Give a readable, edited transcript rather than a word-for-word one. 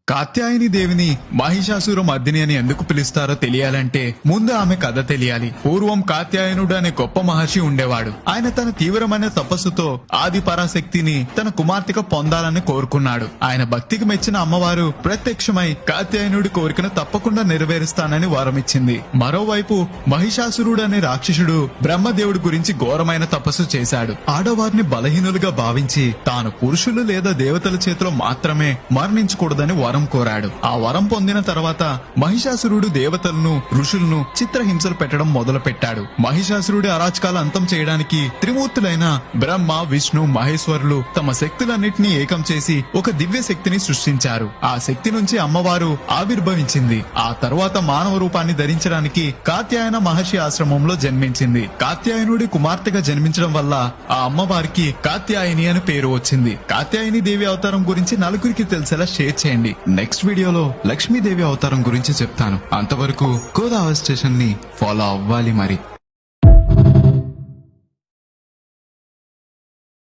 కాత్యాయని దేవిని మహిషాసుర మర్దిని అని ఎందుకు పిలుస్తారో తెలియాలంటే ముందు ఆమె కథ తెలియాలి. పూర్వం కాత్యాయనుడు అనే గొప్ప మహర్షి ఉండేవాడు. ఆయన తన తీవ్రమైన తపస్సుతో ఆది పరాశక్తిని తన కుమార్తెగా పొందాలని కోరుకున్నాడు. ఆయన భక్తికి మెచ్చిన అమ్మవారు ప్రత్యక్షమై కాత్యాయనుడి కోరికను తప్పకుండా నెరవేరుస్తానని వరమిచ్చింది. మరోవైపు మహిషాసురుడు అనే రాక్షసుడు బ్రహ్మదేవుడి గురించి ఘోరమైన తపస్సు చేశాడు. ఆడవారిని బలహీనులుగా భావించి తాను పురుషులు లేదా దేవతల చేతిలో మాత్రమే మరణించకూడదని వరం కోరాడు. ఆ వరం పొందిన తర్వాత మహిషాసురుడు దేవతలను ఋషులను చిత్రహింసలు పెట్టడం మొదలు పెట్టాడు. మహిషాసురుడి అరాచకాలు అంతం చేయడానికి త్రిమూర్తులైన బ్రహ్మ విష్ణు మహేశ్వరులు తమ శక్తులన్నింటినీ ఏకం చేసి ఒక దివ్య శక్తిని సృష్టించారు. ఆ శక్తి నుంచి అమ్మవారు ఆవిర్భవించింది. ఆ తర్వాత మానవ రూపాన్ని ధరించడానికి కాత్యాయన మహర్షి ఆశ్రమంలో జన్మించింది. కాత్యాయనుడి కుమార్తెగా జన్మించడం వల్ల ఆ అమ్మవారికి కాత్యాయని అని పేరు వచ్చింది. కాత్యాయని దేవి అవతారం గురించి నలుగురికి తెలిసేలా షేర్ చేయండి. నెక్స్ట్ వీడియోలో లక్ష్మీదేవి అవతారం గురించి చెప్తాను. అంతవరకు గోదావరి స్టేషన్ ని ఫాలో అవ్వాలి మరి.